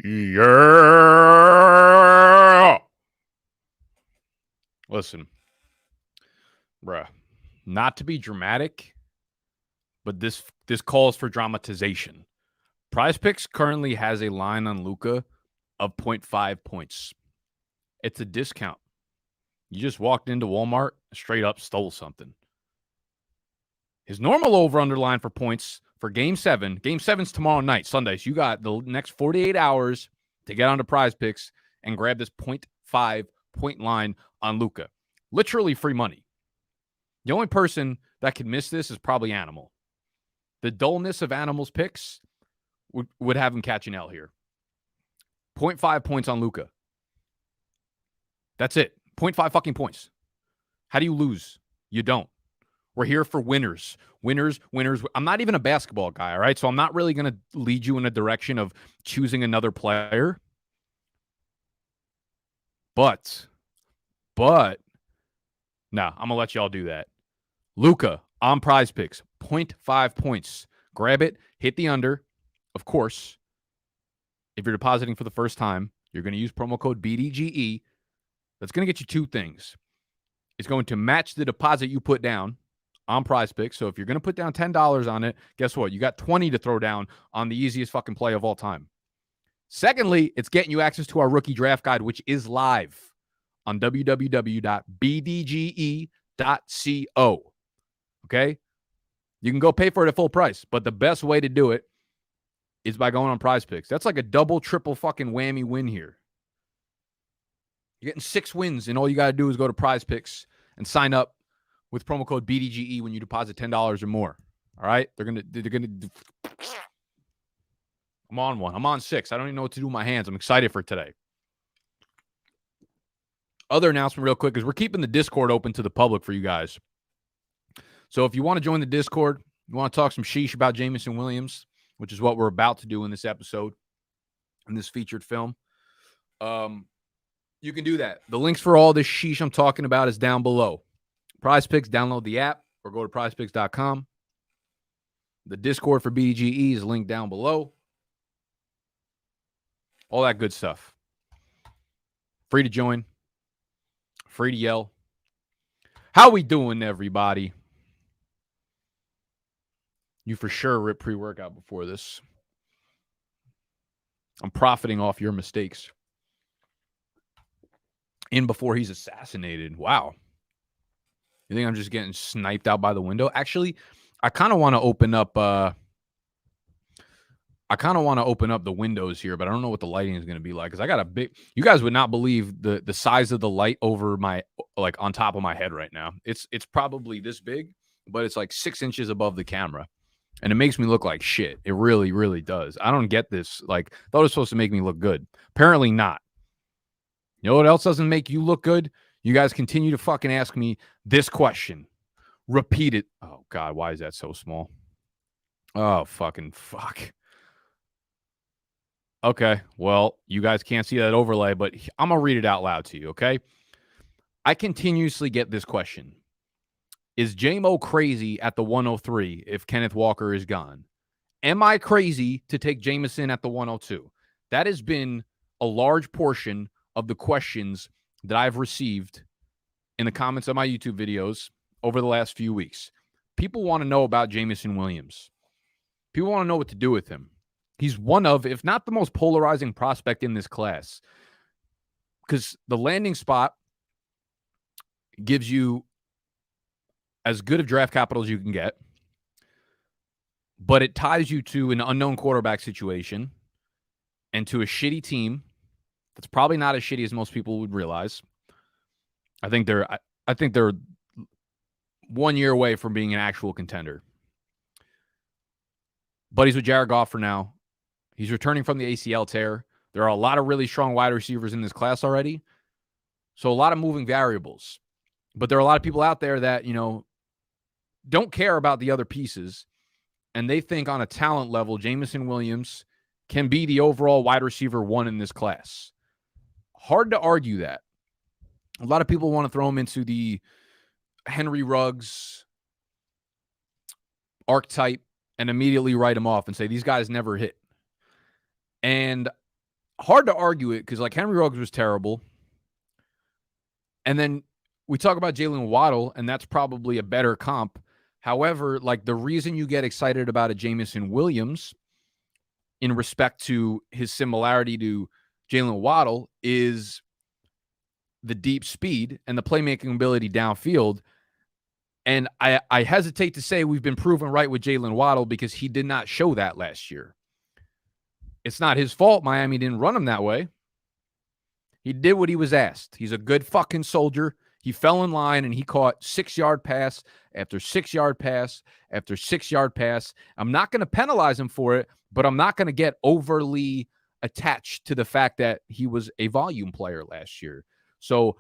Yeah. Listen, bruh, not to be dramatic, but this calls for dramatization. PrizePicks currently has a line on Luka of 0.5 points. It's a discount. You just walked into Walmart, straight up stole something. His normal over-under line for points for Game 7. Game 7's tomorrow night, Sunday. So you got the next 48 hours to get onto PrizePicks and grab this 0.5 point line on Luka. Literally free money. The only person that could miss this is probably Animal. The dullness of Animal's picks would have him catching L here. 0.5 points on Luka. That's it. 0.5 fucking points. How do you lose? You don't. We're here for winners. Winners, winners. I'm not even a basketball guy, all right? So I'm not really going to lead you in a direction of choosing another player. But, no, I'm going to let y'all do that. Luka on PrizePicks, 0.5 points. Grab it, hit the under. Of course, if you're depositing for the first time, you're going to use promo code BDGE. That's going to get you two things. It's going to match the deposit you put down on PrizePicks. So if you're going to put down $10 on it, guess what? You got 20 to throw down on the easiest fucking play of all time. Secondly, it's getting you access to our rookie draft guide, which is live on www.bdge.co. Okay? You can go pay for it at full price, but the best way to do it is by going on PrizePicks. That's like a double, triple fucking whammy win here. You're getting 6 wins, and all you got to do is go to PrizePicks and sign up with promo code BDGE when you deposit $10 or more. All right? They're gonna. I'm on one. I'm on 6. I don't even know what to do with my hands. I'm excited for today. Other announcement real quick is we're keeping the Discord open to the public for you guys. So if you want to join the Discord, you want to talk some sheesh about Jameson Williams, which is what we're about to do in this episode, in this featured film, you can do that. The links for all this sheesh I'm talking about is down below. PrizePicks, download the app or go to prizepicks.com. The Discord for BDGE is linked down below. All that good stuff. Free to join. Free to yell. How we doing, everybody? You for sure ripped pre-workout before this. I'm profiting off your mistakes. In before he's assassinated. Wow. You think I'm just getting sniped out by the window? Actually, I kind of want to open up the windows here, but I don't know what the lighting is going to be like because I got a big, you guys would not believe the size of the light over my, like on top of my head right now. It's probably this big, but it's like 6 inches above the camera. And it makes me look like shit. It really, really does. I don't get this. Like, I thought it was supposed to make me look good. Apparently not. You know what else doesn't make you look good? You guys continue to fucking ask me this question. Repeat it. Oh, God, why is that so small? Oh, fucking fuck. Okay, well, you guys can't see that overlay, but I'm going to read it out loud to you, okay? I continuously get this question. Is J-Mo crazy at the 103 if Kenneth Walker is gone? Am I crazy to take Jameson at the 102? That has been a large portion of the questions that I've received in the comments of my YouTube videos over the last few weeks. People want to know about Jameson Williams. People want to know what to do with him. He's one of, if not the most polarizing prospect in this class, because the landing spot gives you as good of draft capital as you can get, but it ties you to an unknown quarterback situation and to a shitty team that's probably not as shitty as most people would realize. I think they're 1 year away from being an actual contender. But he's with Jared Goff for now. He's returning from the ACL tear. There are a lot of really strong wide receivers in this class already. So a lot of moving variables. But there are a lot of people out there that, you know, don't care about the other pieces. And they think on a talent level, Jameson Williams can be the overall wide receiver 1 in this class. Hard to argue that. A lot of people want to throw him into the Henry Ruggs archetype and immediately write him off and say, these guys never hit. And hard to argue it because, like, Henry Ruggs was terrible. And then we talk about Jalen Waddle, and that's probably a better comp. However, like, the reason you get excited about a Jameson Williams in respect to his similarity to Jalen Waddle is the deep speed and the playmaking ability downfield. And I hesitate to say we've been proven right with Jalen Waddle because he did not show that last year. It's not his fault Miami didn't run him that way. He did what he was asked. He's a good fucking soldier. He fell in line and he caught 6-yard pass after 6-yard pass after 6-yard pass. I'm not going to penalize him for it, but I'm not going to get overly attached to the fact that he was a volume player last year. So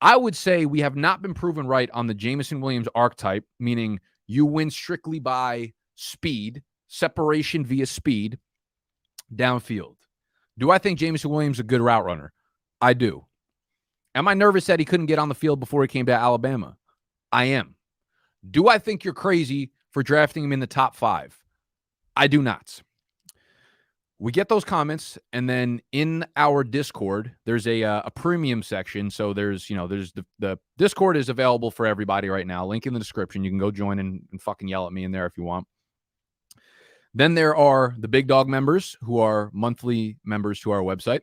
I would say we have not been proven right on the Jameson Williams archetype, meaning you win strictly by speed, separation via speed, downfield. Do I think Jameson Williams is a good route runner? I do. Am I nervous that he couldn't get on the field before he came to Alabama? I am. Do I think you're crazy for drafting him in the top 5? I do not. We get those comments, and then in our Discord, there's a premium section. So there's the Discord is available for everybody right now. Link in the description. You can go join and fucking yell at me in there if you want. Then there are the Big Dog members who are monthly members to our website.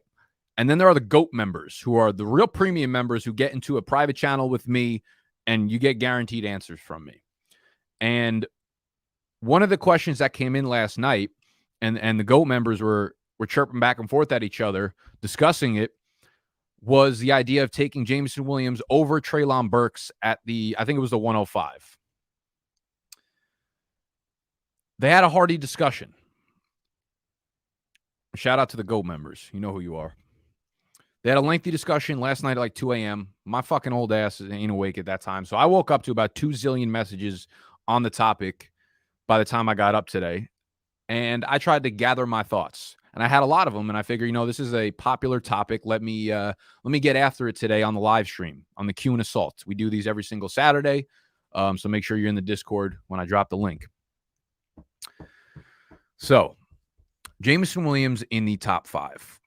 And then there are the GOAT members who are the real premium members who get into a private channel with me and you get guaranteed answers from me. And one of the questions that came in last night, and the GOAT members were chirping back and forth at each other, discussing it, was the idea of taking Jameson Williams over Treylon Burks at I think it was the 105. They had a hearty discussion. Shout out to the GOAT members. You know who you are. They had a lengthy discussion last night at like 2 a.m. My fucking old ass ain't awake at that time. So I woke up to about 2 zillion messages on the topic by the time I got up today. And I tried to gather my thoughts. And I had a lot of them. And I figured, this is a popular topic. Let me get after it today on the live stream, on the Q&Aassault. We do these every single Saturday. So make sure you're in the Discord when I drop the link. So, Jameson Williams in the top 5.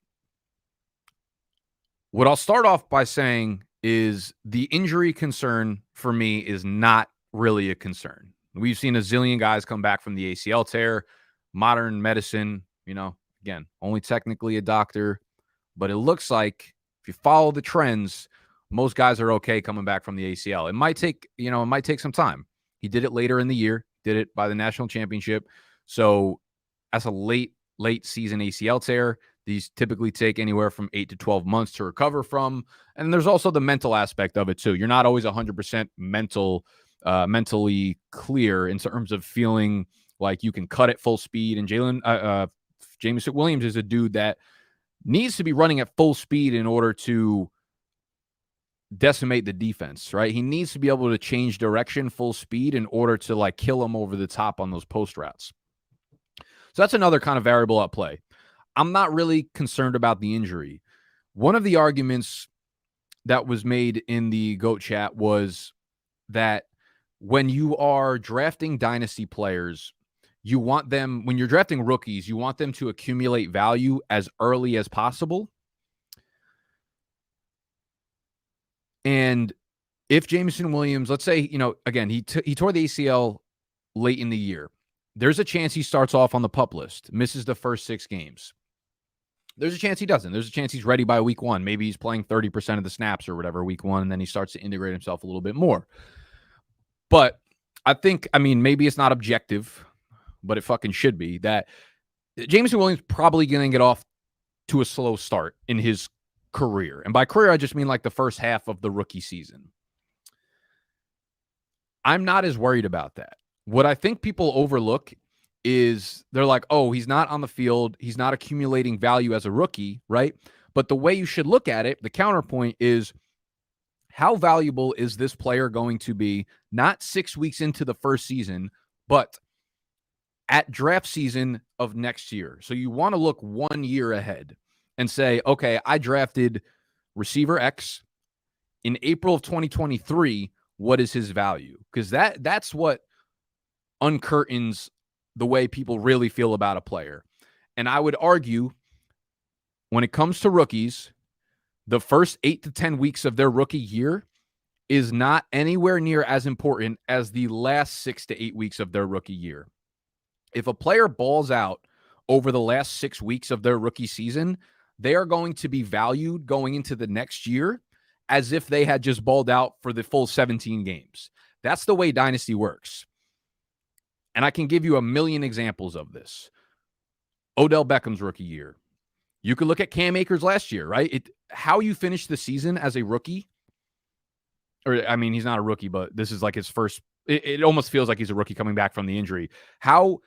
What I'll start off by saying is the injury concern for me is not really a concern. We've seen a zillion guys come back from the ACL tear. Modern medicine, again, only technically a doctor, but it looks like if you follow the trends, most guys are okay coming back from the ACL. It might take some time. He did it later in the year, did it by the national championship. So that's a late season ACL tear. These typically take anywhere from 8 to 12 months to recover from. And there's also the mental aspect of it too. You're not always 100% mentally clear in terms of feeling like you can cut at full speed. And Jameson Williams is a dude that needs to be running at full speed in order to decimate the defense, right? He needs to be able to change direction full speed in order to like kill him over the top on those post routes. So that's another kind of variable at play. I'm not really concerned about the injury. One of the arguments that was made in the GOAT chat was that when you are drafting dynasty players, you want them, when you're drafting rookies, you want them to accumulate value as early as possible. And if Jameson Williams, let's say, again, he tore the ACL late in the year. There's a chance he starts off on the PUP list, misses the first 6 games. There's a chance he doesn't. There's a chance he's ready by week 1. Maybe he's playing 30% of the snaps or whatever week 1, and then he starts to integrate himself a little bit more. But I think, maybe it's not objective, but it fucking should be, that Jameson Williams probably going to get off to a slow start in his career. And by career, I just mean like the first half of the rookie season. I'm not as worried about that. What I think people overlook is they're like, oh, he's not on the field. He's not accumulating value as a rookie, right? But the way you should look at it, the counterpoint is, how valuable is this player going to be, not 6 weeks into the first season, but at draft season of next year? So you want to look 1 year ahead and say, okay, I drafted receiver X in April of 2023. What is his value? Because that's what uncurtains the way people really feel about a player. And I would argue when it comes to rookies, the first 8 to 10 weeks of their rookie year is not anywhere near as important as the last 6 to 8 weeks of their rookie year. If a player balls out over the last 6 weeks of their rookie season, they are going to be valued going into the next year as if they had just balled out for the full 17 games. That's the way Dynasty works. And I can give you a million examples of this. Odell Beckham's rookie year. You could look at Cam Akers last year, right? How you finish the season as a rookie, or I mean, he's not a rookie, but this is like his first. It almost feels like he's a rookie coming back from the injury. How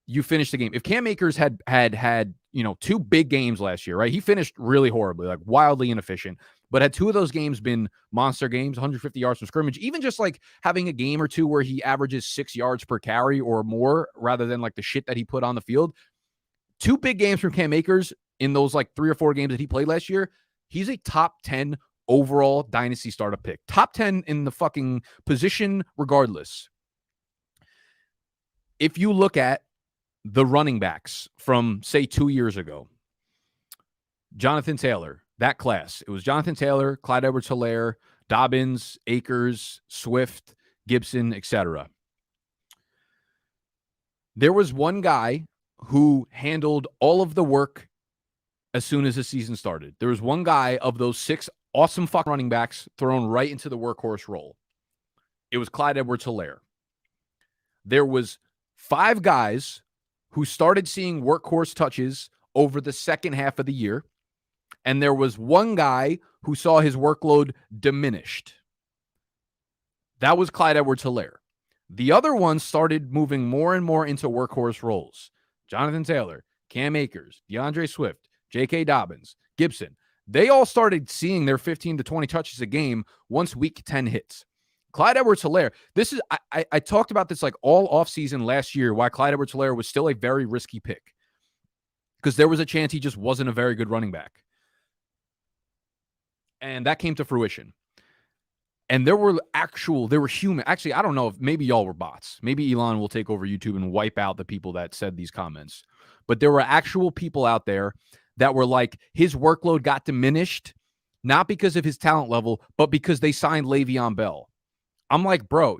you finish the game. If Cam Akers had 2 big games last year, right? He finished really horribly, like wildly inefficient. But had 2 of those games been monster games, 150 yards from scrimmage, even just like having a game or 2 where he averages 6 yards per carry or more rather than like the shit that he put on the field. 2 big games from Cam Akers in those like 3 or 4 games that he played last year. He's a top 10 overall Dynasty startup pick. Top 10 in the fucking position regardless. If you look at the running backs from, say, 2 years ago, Jonathan Taylor, that class. It was Jonathan Taylor, Clyde Edwards-Helaire, Dobbins, Akers, Swift, Gibson, etc. There was one guy who handled all of the work as soon as the season started. There was one guy of those 6 awesome fucking running backs thrown right into the workhorse role. It was Clyde Edwards-Helaire. There was 5 guys who started seeing workhorse touches over the second half of the year, and there was one guy who saw his workload diminished. That was Clyde Edwards-Helaire. The other ones started moving more and more into workhorse roles. Jonathan Taylor, Cam Akers, DeAndre Swift, J.K. Dobbins, Gibson. They all started seeing their 15 to 20 touches a game once week 10 hits. Clyde Edwards-Helaire, this is, I talked about this like all offseason last year, why Clyde Edwards-Helaire was still a very risky pick. Because there was a chance he just wasn't a very good running back. And that came to fruition. And there were human. Actually, I don't know if maybe y'all were bots. Maybe Elon will take over YouTube and wipe out the people that said these comments. But there were actual people out there that were like, his workload got diminished, not because of his talent level, but because they signed Le'Veon Bell. I'm like, bro,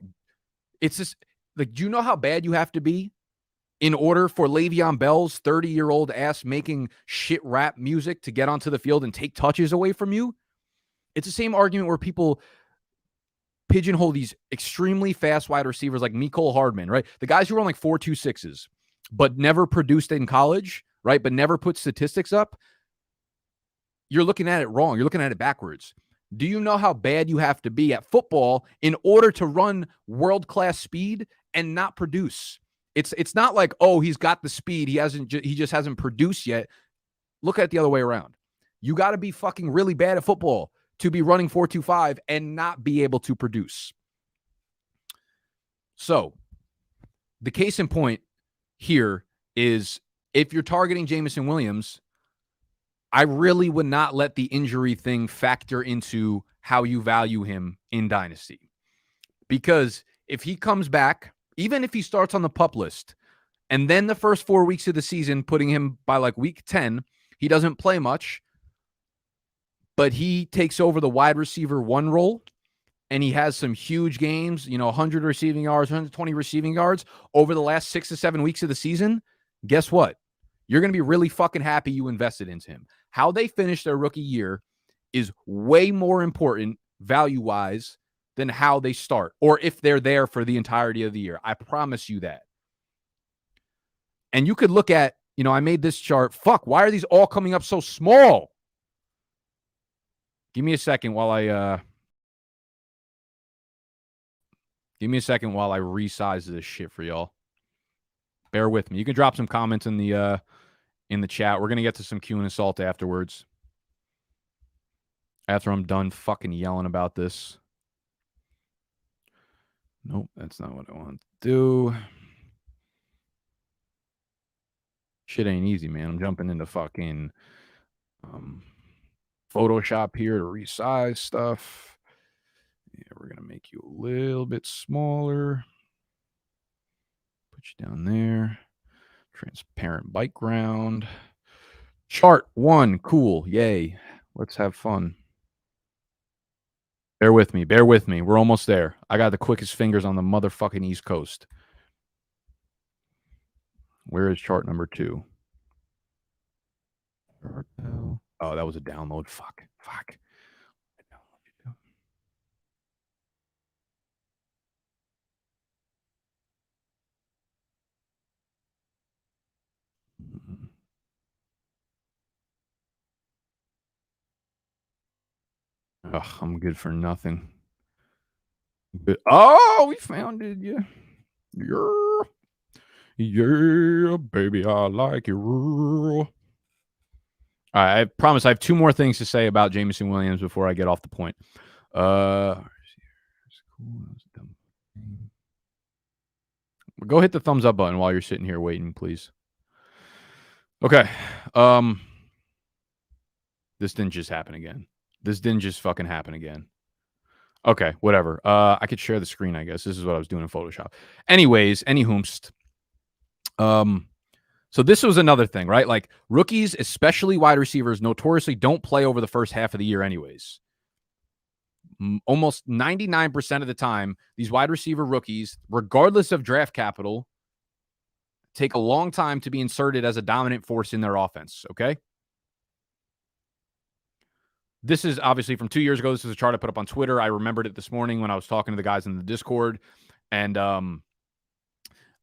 it's just like, do you know how bad you have to be in order for Le'Veon Bell's 30-year-old ass making shit rap music to get onto the field and take touches away from you? It's the same argument where people pigeonhole these extremely fast wide receivers like Mecole Hardman, right? The guys who run like 4.26s, but never produced in college, right? But never put statistics up. You're looking at it wrong. You're looking at it backwards. Do you know how bad you have to be at football in order to run world-class speed and not produce? It's not like, oh, he's got the speed. He just hasn't produced yet. Look at it the other way around. You got to be fucking really bad at football to be running 4.25 and not be able to produce. So the case in point here is if you're targeting Jameson Williams, I really would not let the injury thing factor into how you value him in Dynasty. Because if he comes back, even if he starts on the PUP list, and then the first 4 weeks of the season, putting him by like week 10, he doesn't play much, but he takes over the wide receiver 1 role, and he has some huge games, 100 receiving yards, 120 receiving yards over the last 6 to 7 weeks of the season. Guess what? You're going to be really fucking happy you invested into him. How they finish their rookie year is way more important value-wise than how they start or if they're there for the entirety of the year. I promise you that. And you could look at, I made this chart. Fuck, why are these all coming up so small? Give me a second while I resize this shit for y'all. Bear with me. You can drop some comments in the chat. We're going to get to some Q&Aassault afterwards. After I'm done fucking yelling about this. Nope, that's not what I want to do. Shit ain't easy, man. I'm jumping into fucking Photoshop here to resize stuff. Yeah, we're going to make you a little bit smaller. Put you down there. Transparent background. Chart 1. Cool. Yay. Let's have fun. Bear with me. Bear with me. We're almost there. I got the quickest fingers on the motherfucking East Coast. Where is chart number 2? Oh, that was a download. Fuck. Ugh, I'm good for nothing. Oh, we found it. Yeah. Yeah, baby, I like it. All right, I promise I have 2 more things to say about Jameson Williams before I get off the point. Go hit the thumbs up button while you're sitting here waiting, please. Okay. This didn't just happen again. This didn't just fucking happen again. Okay, whatever. I could share the screen, I guess. This is what I was doing in Photoshop. Anyways, anywhomst. So this was another thing, right? Like rookies, especially wide receivers, notoriously don't play over the first half of the year anyways. Almost 99% of the time, these wide receiver rookies, regardless of draft capital, take a long time to be inserted as a dominant force in their offense, okay? This is obviously from 2 years ago. This is a chart I put up on Twitter. I remembered it this morning when I was talking to the guys in the Discord, and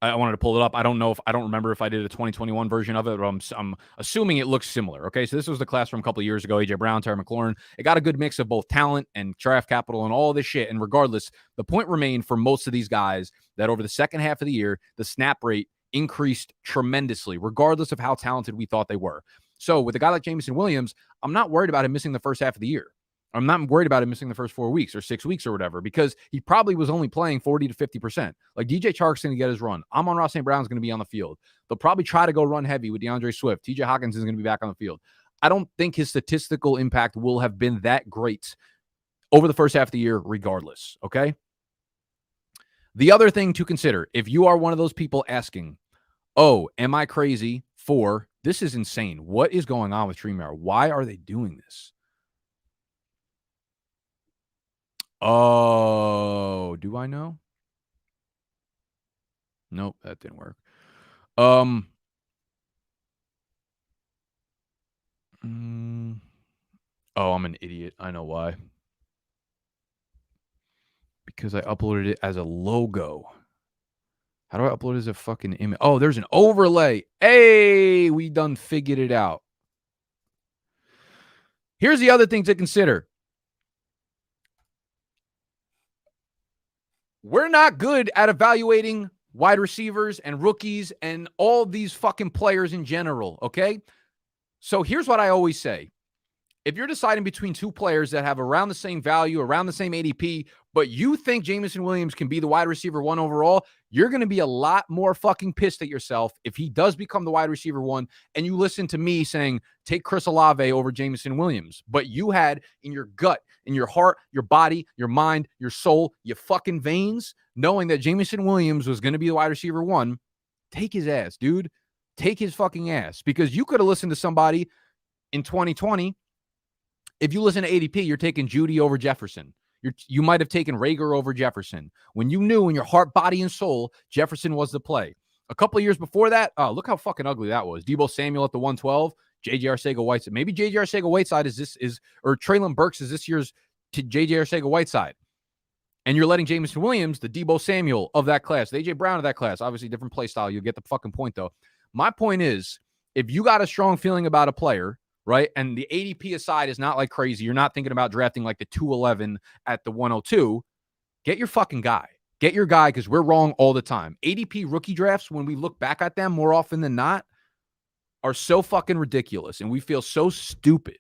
I wanted to pull it up. I don't remember if I did a 2021 version of it, but I'm assuming it looks similar. Okay, so this was the class from a couple of years ago. AJ Brown, Terry McLaurin. It got a good mix of both talent and draft capital and all this shit. And regardless, the point remained for most of these guys that over the second half of the year, the snap rate increased tremendously, regardless of how talented we thought they were. So with a guy like Jameson Williams, I'm not worried about him missing the first half of the year. I'm not worried about him missing the first 4 weeks or 6 weeks or whatever, because he probably was only playing 40 to 50%. Like DJ Chark's going to get his run. Amon-Ra St. Brown's going to be on the field. They'll probably try to go run heavy with DeAndre Swift. TJ Hawkins is going to be back on the field. I don't think his statistical impact will have been that great over the first half of the year regardless, okay? The other thing to consider, if you are one of those people asking, oh, am I crazy for, this is insane. What is going on with Streamer? Why are they doing this? Oh, do I know? Nope, that didn't work. Oh, I'm an idiot. I know why. Because I uploaded it as a logo. How do I upload it as a fucking image? Oh, there's an overlay. Hey, we done figured it out. Here's the other thing to consider. We're not good at evaluating wide receivers and rookies and all these fucking players in general, okay? So here's what I always say. If you're deciding between 2 players that have around the same value, around the same ADP, but you think Jameson Williams can be the wide receiver 1 overall, you're going to be a lot more fucking pissed at yourself if he does become the wide receiver 1 and you listen to me saying, take Chris Olave over Jameson Williams. But you had in your gut, in your heart, your body, your mind, your soul, your fucking veins, knowing that Jameson Williams was going to be the wide receiver 1, take his ass, dude. Take his fucking ass. Because you could have listened to somebody in 2020. If you listen to ADP, you're taking Judy over Jefferson. You might have taken Rager over Jefferson when you knew in your heart, body, and soul Jefferson was the play. A couple of years before that, oh, look how fucking ugly that was. Deebo Samuel at the 112, J.J. Arcega-Whiteside. Maybe J.J. Arcega-Whiteside or Treylon Burks is this year's to J.J. Arcega-Whiteside. And you're letting Jameson Williams, the Deebo Samuel of that class, the A.J. Brown of that class, obviously different play style. You'll get the fucking point, though. My point is, if you got a strong feeling about a player, right? And the ADP aside is not like crazy. You're not thinking about drafting like the 211 at the 102. Get your fucking guy. Get your guy, because we're wrong all the time. ADP rookie drafts, when we look back at them more often than not, are so fucking ridiculous. And we feel so stupid.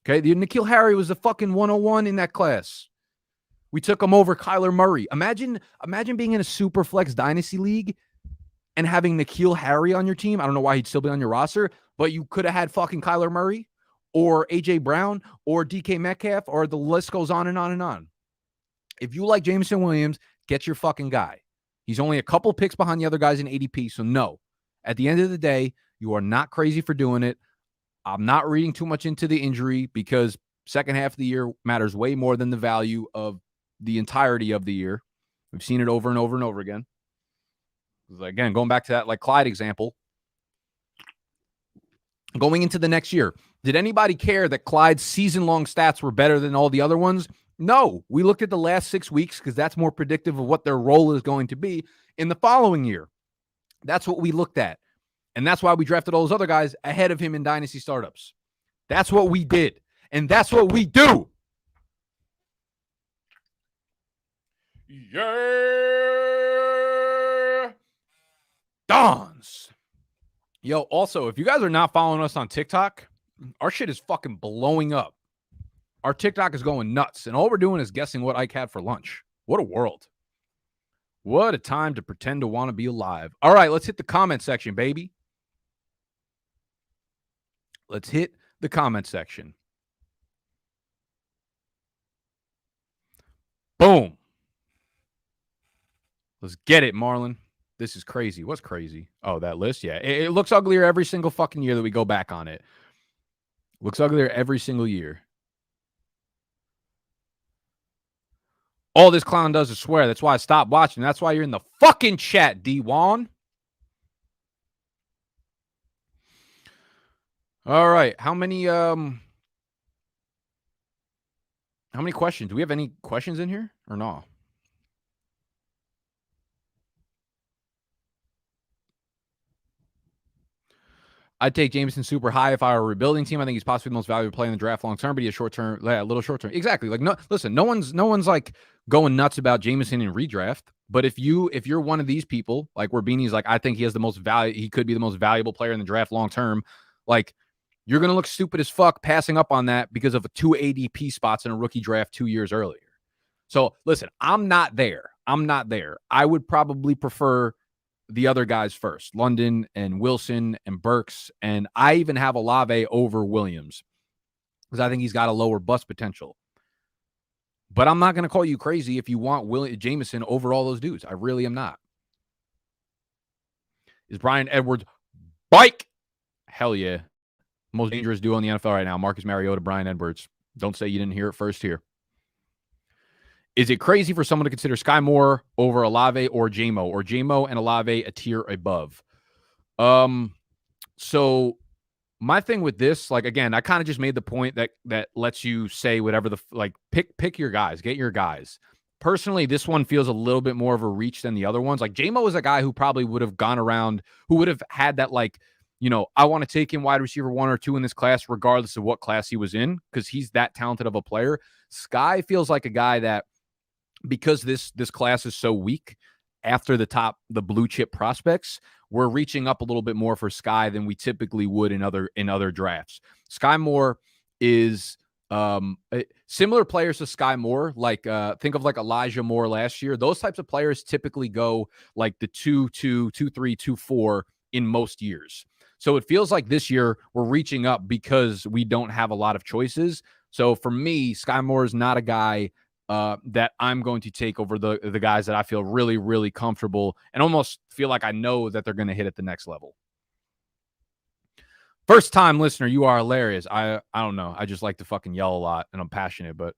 Okay? The N'Keal Harry was the fucking 101 in that class. We took him over Kyler Murray. Imagine being in a super flex dynasty league and having N'Keal Harry on your team. I don't know why he'd still be on your roster, but you could have had fucking Kyler Murray or AJ Brown or DK Metcalf, or the list goes on and on and on. If you like Jameson Williams, get your fucking guy. He's only a couple picks behind the other guys in ADP, so no. At the end of the day, you are not crazy for doing it. I'm not reading too much into the injury because second half of the year matters way more than the value of the entirety of the year. We've seen it over and over and over again. Again, going back to that like Clyde example, going into the next year, did anybody care that Clyde's season-long stats were better than all the other ones? No. We looked at the last 6 weeks because that's more predictive of what their role is going to be in the following year. That's what we looked at. And that's why we drafted all those other guys ahead of him in Dynasty startups. That's what we did. And that's what we do. Yeah. Dons. Yo, also, if you guys are not following us on TikTok, our shit is fucking blowing up. Our TikTok is going nuts. And all we're doing is guessing what Ike had for lunch. What a world. What a time to pretend to want to be alive. All right, let's hit the comment section, baby. Let's hit the comment section. Boom. Let's get it, Marlon. This is crazy. What's crazy? Oh, that list? Yeah. It looks uglier every single fucking year that we go back on it. Looks uglier every single year. All this clown does is swear. That's why I stopped watching. That's why you're in the fucking chat, D1. All right. How many questions? Do we have any questions in here or no? I'd take Jameson super high if I were a rebuilding team. I think he's possibly the most valuable player in the draft long term, but he's a little short term. Exactly. Like, no, listen, no one's like going nuts about Jameson in redraft. But if you're one of these people, like where Beanie's like, I think he has the most value, he could be the most valuable player in the draft long term, like you're gonna look stupid as fuck passing up on that because of a 2 ADP spots in a rookie draft 2 years earlier. So listen, I'm not there. I would probably prefer the other guys first, London and Wilson and Burks. And I even have Olave over Williams because I think he's got a lower bust potential. But I'm not going to call you crazy if you want Jameson over all those dudes. I really am not. Is Brian Edwards bike? Hell yeah. Most dangerous duo in the NFL right now. Marcus Mariota, Brian Edwards. Don't say you didn't hear it first here. Is it crazy for someone to consider Sky Moore over Olave or Jamo and Olave a tier above? So my thing with this, like, again, I kind of just made the point that lets you say whatever pick your guys, get your guys. Personally, this one feels a little bit more of a reach than the other ones. Like Jamo is a guy who probably would have gone around, who would have had that, like, I want to take him wide receiver 1 or 2 in this class, regardless of what class he was in, because he's that talented of a player. Sky feels like a guy that, because this class is so weak after the blue chip prospects, we're reaching up a little bit more for Sky than we typically would in other drafts. Sky Moore is similar players to Sky Moore, like think of like Elijah Moore last year. Those types of players typically go like the 2-2, 2-3, 2-4 in most years. So it feels like this year we're reaching up because we don't have a lot of choices. So for me, Sky Moore is not a guy that I'm going to take over the guys that I feel really, really comfortable and almost feel like I know that they're going to hit at the next level. First time listener, you are hilarious. I don't know. I just like to fucking yell a lot and I'm passionate, but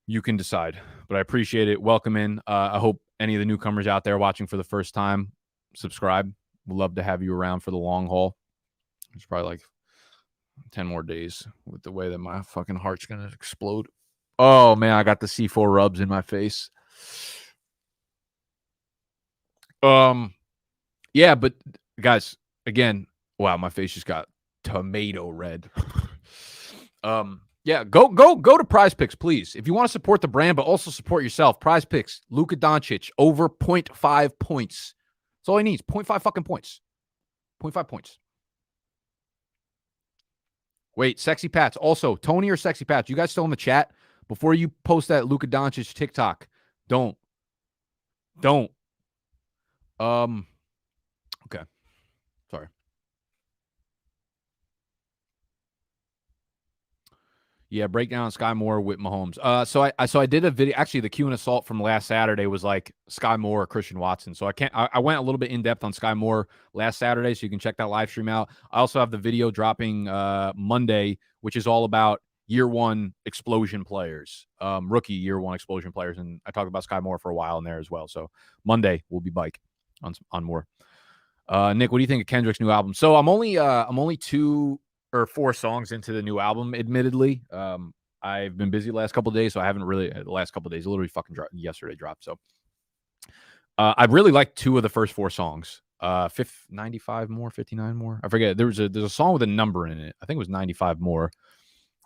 you can decide. But I appreciate it. Welcome in. I hope any of the newcomers out there watching for the first time subscribe. We'd love to have you around for the long haul. It's probably like 10 more days with the way that my fucking heart's going to explode. Oh, man, I got the C4 rubs in my face. Yeah, but guys, again, wow, my face just got tomato red. Yeah, go to PrizePicks, please. If you want to support the brand, but also support yourself, PrizePicks, Luka Doncic, over 0.5 points. That's all he needs, 0.5 fucking points. 0.5 points. Wait, Sexy Pats. Also, Tony or Sexy Pats, you guys still in the chat? Before you post that Luka Doncic TikTok, don't. Okay. Sorry. Yeah, breakdown on Sky Moore with Mahomes. So I did a video. Actually, the Q&Aassault from last Saturday was like Sky Moore or Christian Watson. So I went a little bit in depth on Sky Moore last Saturday, so you can check that live stream out. I also have the video dropping Monday, which is all about year one explosion players, rookie year one explosion players, and I talked about Sky Moore for a while in there as well. So Monday will be bike on Moore. Nick, what do you think of Kendrick's new album? So I'm only 2 or 4 songs into the new album, admittedly. I've been busy the last couple of days, so I haven't really the last couple of days. Literally fucking yesterday dropped. So I really liked 2 of the first 4 songs. 95 more, 59 more. I forget. There's a song with a number in it. I think it was 95 more,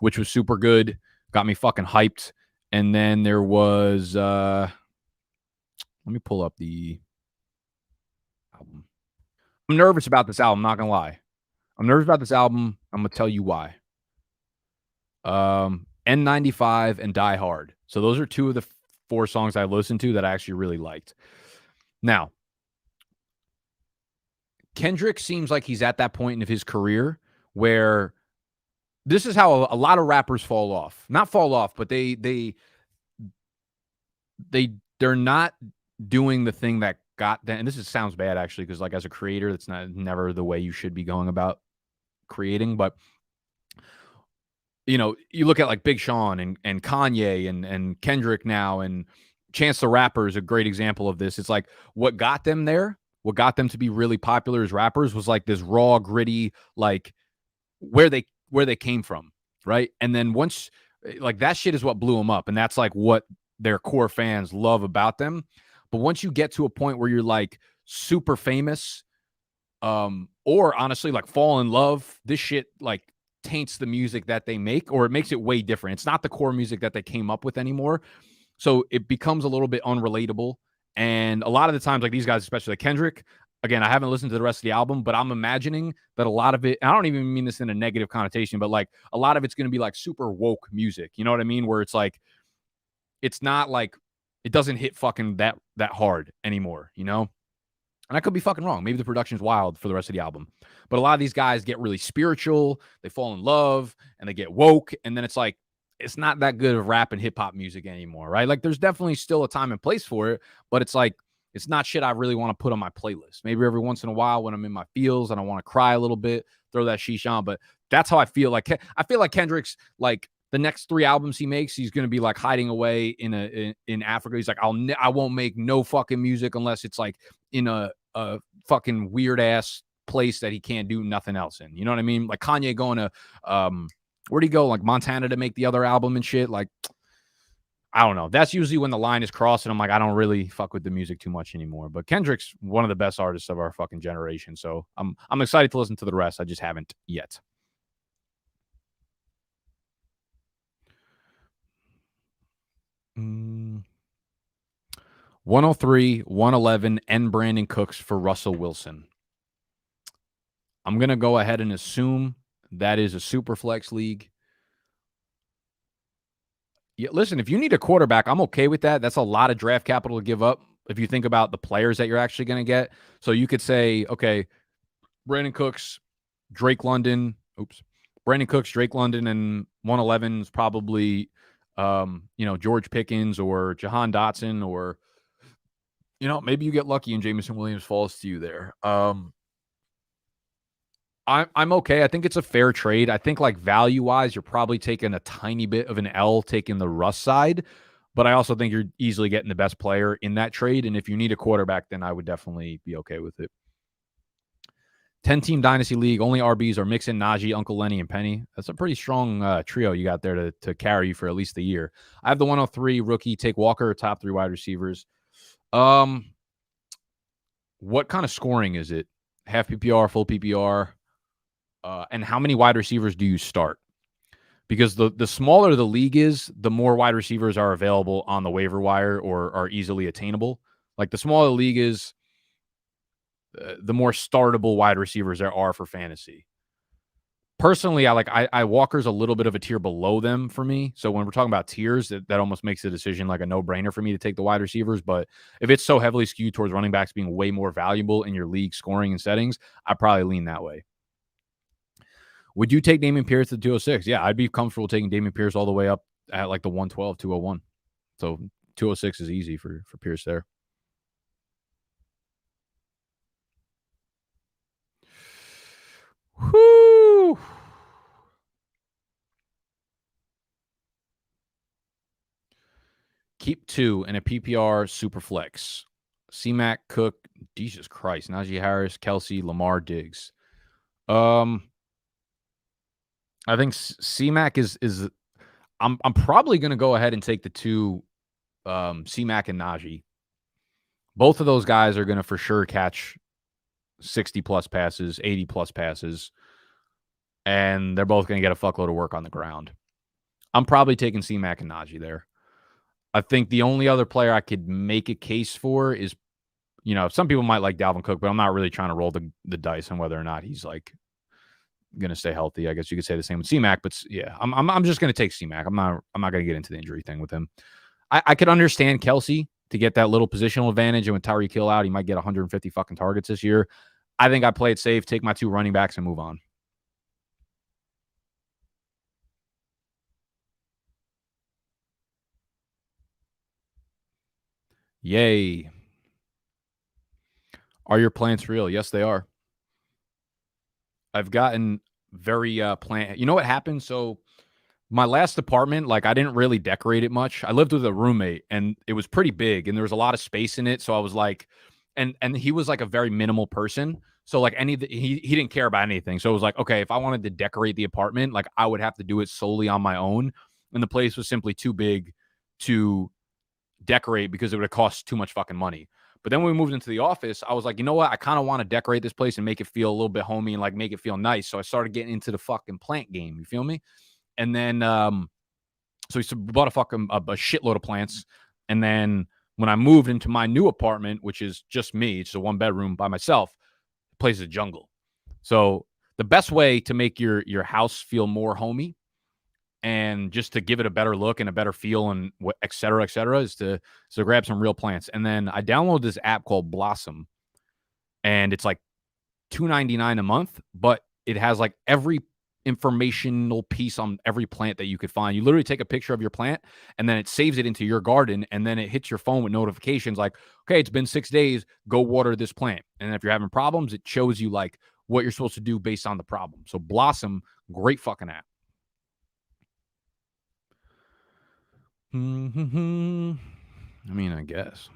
which was super good. Got me fucking hyped. And then there was let me pull up the album. I'm nervous about this album, not gonna lie. I'm nervous about this album. I'm gonna tell you why. N95 and Die Hard. So those are 2 of the 4 songs I listened to that I actually really liked. Now, Kendrick seems like he's at that point in his career where this is how a lot of rappers fall off. Not fall off, but they're not doing the thing that got them. And this sounds bad actually, because like as a creator, that's never the way you should be going about creating. But you know, you look at like Big Sean and Kanye and Kendrick now, and Chance the Rapper is a great example of this. It's like what got them there, what got them to be really popular as rappers was like this raw, gritty, like where they came from, right? And then once like that shit is what blew them up, and that's like what their core fans love about them. But once you get to a point where you're like super famous, or honestly like fall in love, this shit like taints the music that they make, or it makes it way different. It's not the core music that they came up with anymore. So it becomes a little bit unrelatable. And a lot of the times, like these guys, especially like Kendrick, again, I haven't listened to the rest of the album, but I'm imagining that a lot of it, I don't even mean this in a negative connotation, but like a lot of it's going to be like super woke music. You know what I mean? Where it's like, it's not like, it doesn't hit fucking that hard anymore, you know? And I could be fucking wrong. Maybe the production's wild for the rest of the album. But a lot of these guys get really spiritual, they fall in love, and they get woke, and then it's like, it's not that good of rap and hip-hop music anymore, right? Like, there's definitely still a time and place for it, but it's like, it's not shit I really want to put on my playlist. Maybe every once in a while when I'm in my feels and I want to cry a little bit, throw that sheesh on, but that's how I feel. Like, I feel like Kendrick's, like, the next 3 albums he makes, he's going to be like hiding away in Africa. He's like, I won't make no fucking music unless it's like in a fucking weird ass place that he can't do nothing else in. You know what I mean? Like Kanye going to where'd he go? Like Montana to make the other album and shit. Like, I don't know. That's usually when the line is crossed and I'm like, I don't really fuck with the music too much anymore. But Kendrick's one of the best artists of our fucking generation. So I'm excited to listen to the rest. I just haven't yet. Mm. 103, 111, and Brandon Cooks for Russell Wilson. I'm going to go ahead and assume that is a super flex league. Yeah, listen, if you need a quarterback, I'm okay with that. That's a lot of draft capital to give up if you think about the players that you're actually going to get. So you could say, okay, Brandon Cooks, Drake London. Brandon Cooks, Drake London, and 111 is probably, George Pickens or Jahan Dotson, or, maybe you get lucky and Jameson Williams falls to you there. I'm okay. I think it's a fair trade. I think like value-wise, you're probably taking a tiny bit of an L taking the Russ side, but I also think you're easily getting the best player in that trade. And if you need a quarterback, then I would definitely be okay with it. 10-team Dynasty League, only RBs are Mixon, Najee, Uncle Lenny, and Penny. That's a pretty strong trio you got there to carry you for at least a year. I have the 103 rookie, take Walker, top 3 wide receivers. What kind of scoring is it? Half PPR, full PPR? And how many wide receivers do you start? Because the smaller the league is, the more wide receivers are available on the waiver wire or are easily attainable. Like the smaller the league is, the more startable wide receivers there are for fantasy. Personally, I Walker's a little bit of a tier below them for me. So when we're talking about tiers, that almost makes the decision like a no-brainer for me to take the wide receivers. But if it's so heavily skewed towards running backs being way more valuable in your league scoring and settings, I probably lean that way. Would you take Dameon Pierce to 206? Yeah, I'd be comfortable taking Dameon Pierce all the way up at like the 112, 201. So 206 is easy for Pierce there. Whoo! Keep 2 in a PPR super flex. C-Mac, Cook, Jesus Christ, Najee Harris, Kelsey, Lamar, Diggs. I think C-Mac is I'm probably going to go ahead and take the 2 C-Mac and Najee. Both of those guys are going to for sure catch 60 plus passes, 80 plus passes, and they're both going to get a fuckload of work on the ground. I'm probably taking C-Mac and Najee there. I think the only other player I could make a case for is, some people might like Dalvin Cook, but I'm not really trying to roll the dice on whether or not he's like going to stay healthy. I guess you could say the same with C-Mac, but yeah, I'm just going to take C-Mac. I'm not going to get into the injury thing with him. I could understand Kelsey to get that little positional advantage, and with Tyreek Hill out, he might get 150 fucking targets this year. I think I play it safe, take my 2 running backs, and move on. Yay. Are your plants real? Yes, they are. I've gotten very plant. You know what happened? So my last apartment, like I didn't really decorate it much. I lived with a roommate and it was pretty big and there was a lot of space in it. So I was like, and he was like a very minimal person. So like he didn't care about anything. So it was like, okay, if I wanted to decorate the apartment, like I would have to do it solely on my own. And the place was simply too big to decorate because it would have cost too much fucking money. But then when we moved into the office, I was like, you know what? I kind of want to decorate this place and make it feel a little bit homey and like make it feel nice. So I started getting into the fucking plant game. You feel me? And then, so we bought a shitload of plants. And then when I moved into my new apartment, which is just me, it's a 1-bedroom by myself, the place is a jungle. So the best way to make your house feel more homey and just to give it a better look and a better feel and et cetera, is to grab some real plants. And then I downloaded this app called Blossom, and it's like $2.99 a month, but it has like every informational piece on every plant that you could find. You literally take a picture of your plant and then it saves it into your garden, and then it hits your phone with notifications like, okay, it's been 6 days, go water this plant. And if you're having problems, it shows you like what you're supposed to do based on the problem. So Blossom, great fucking app. I mean, I guess.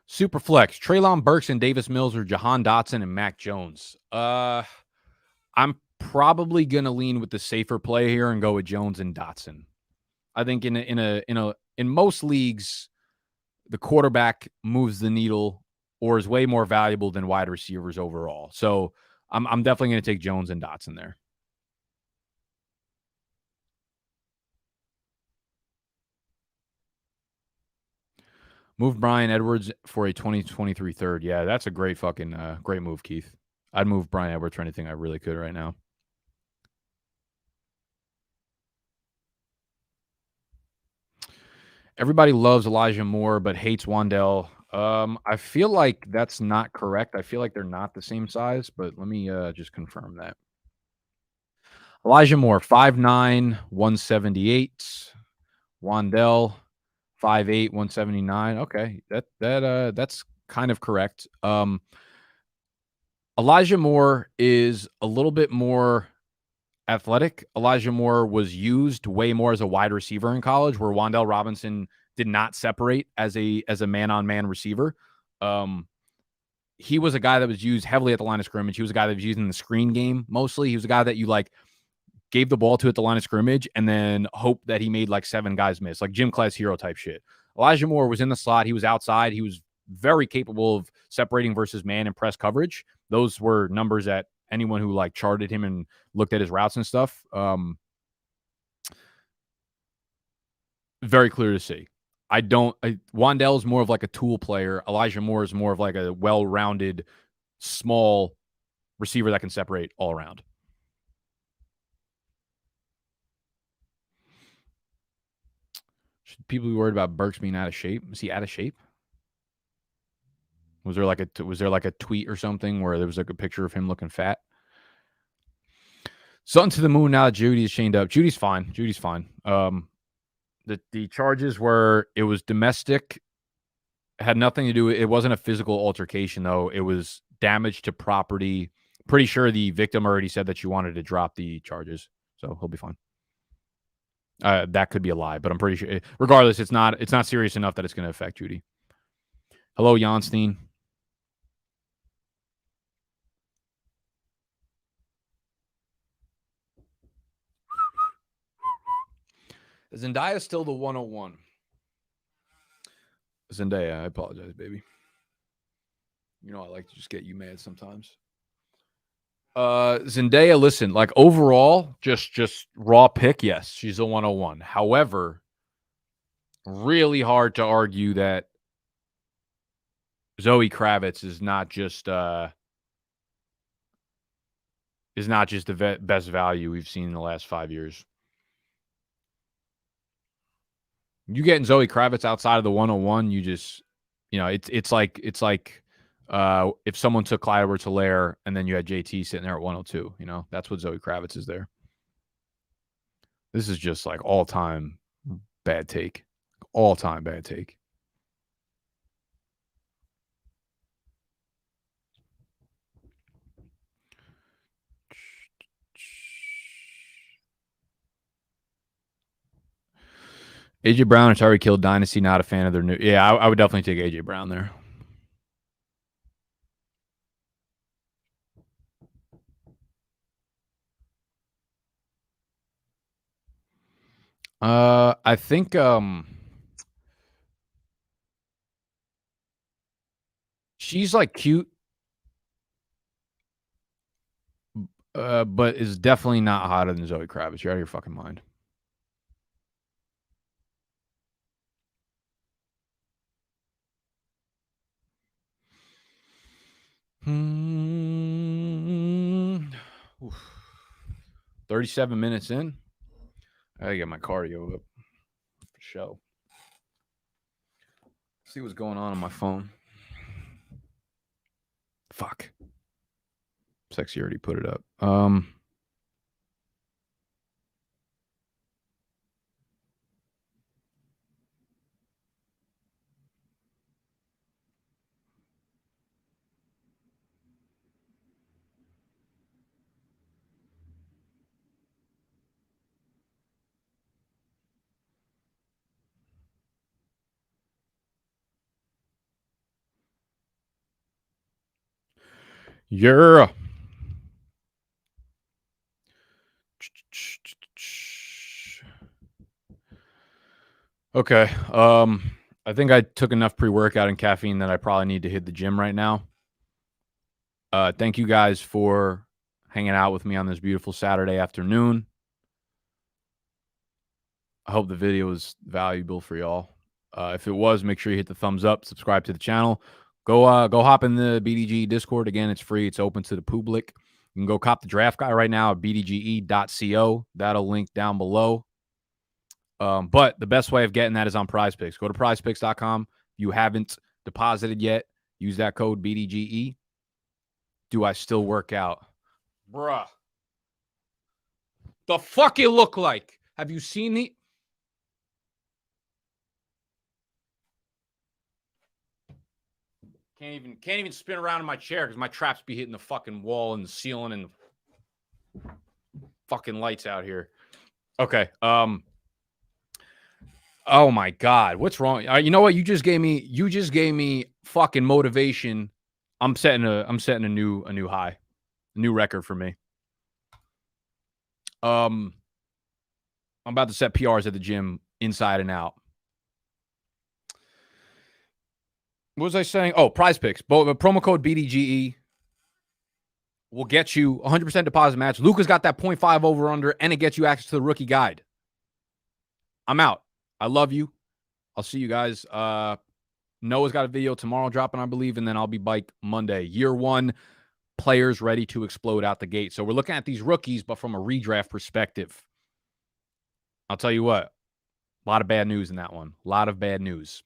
Superflex, Treylon Burks and Davis Mills, or Jahan Dotson and Mac Jones. I'm probably gonna lean with the safer play here and go with Jones and Dotson. I think in most leagues, the quarterback moves the needle or is way more valuable than wide receivers overall. So I'm definitely gonna take Jones and Dotson there. Move Bryan Edwards for a 2023 third. Yeah, that's a great fucking great move, Keith. I'd move Bryan Edwards for anything I really could right now. Everybody loves Elijah Moore, but hates Wan'Dale. I feel like that's not correct. I feel like they're not the same size, but let me just confirm that. Elijah Moore, 5'9", 178. Wan'Dale, 5'8", 179. Okay, that's kind of correct. Elijah Moore is a little bit more athletic. Elijah Moore was used way more as a wide receiver in college, where Wan'Dale Robinson did not separate as a man-on-man receiver. He was a guy that was used heavily at the line of scrimmage. He was a guy that was used in the screen game mostly. He was a guy that you like gave the ball to at the line of scrimmage and then hope that he made like 7 guys miss, like Jim Class hero type shit. Elijah Moore was in the slot. He was outside. He was very capable of separating versus man and press coverage. Those were numbers that anyone who like charted him and looked at his routes and stuff, very clear to see. Wan'Dale is more of like a tool player. Elijah Moore is more of like a well-rounded, small receiver that can separate all around. Should people be worried about Burks being out of shape? Is he out of shape? Was there like a tweet or something where there was like a picture of him looking fat? Sun to the moon now that Judy is chained up. Judy's fine. Judy's fine. The charges were, it was domestic. It had nothing to do with, it wasn't a physical altercation though. It was damage to property. Pretty sure the victim already said that she wanted to drop the charges, so he'll be fine. That could be a lie, but I'm pretty sure. Regardless, it's not serious enough that it's going to affect Judy. Hello, Janstein. Zendaya still the 101. Zendaya, I apologize, baby. You know I like to just get you mad sometimes. Zendaya, listen, like overall, just raw pick, yes, she's a 101. However, really hard to argue that Zoe Kravitz is not just the best value we've seen in the last 5 years. You getting Zoe Kravitz outside of the 101, you just, it's like if someone took Clyde Edwards-Helaire and then you had JT sitting there at 102, that's what Zoe Kravitz is there. This is just like all-time bad take. All-time bad take. AJ Brown and Tyreek Hill Dynasty, not a fan of their new. Yeah, I would definitely take AJ Brown there. I think she's like cute, but is definitely not hotter than Zoe Kravitz. You're out of your fucking mind. Oof. 37 minutes in. I gotta get my cardio up for show. See what's going on my phone. Fuck. Sexy already put it up. Yeah. Okay. I think I took enough pre-workout and caffeine that I probably need to hit the gym right now. Thank you guys for hanging out with me on this beautiful Saturday afternoon. I hope the video was valuable for y'all. If it was, make sure you hit the thumbs up, subscribe to the channel. Go hop in the BDGE Discord. Again, it's free. It's open to the public. You can go cop the draft guy right now at bdge.co. That'll link down below. But the best way of getting that is on PrizePicks. Go to prizepicks.com. If you haven't deposited yet, use that code BDGE. Do I still work out? Bruh. The fuck it look like? Have you seen the... Can't even spin around in my chair because my traps be hitting the fucking wall and the ceiling and the fucking lights out here. Okay. Oh my God, what's wrong? You know what? You just gave me fucking motivation. I'm setting a new high, a new record for me. I'm about to set PRs at the gym inside and out. What was I saying? Oh, PrizePicks. Promo code BDGE will get you 100% deposit match. Luka's got that 0.5 over under, and it gets you access to the rookie guide. I'm out. I love you. I'll see you guys. Noah's got a video tomorrow dropping, I believe, and then I'll be bike Monday. Year one, players ready to explode out the gate. So we're looking at these rookies, but from a redraft perspective. I'll tell you what, a lot of bad news in that one. A lot of bad news.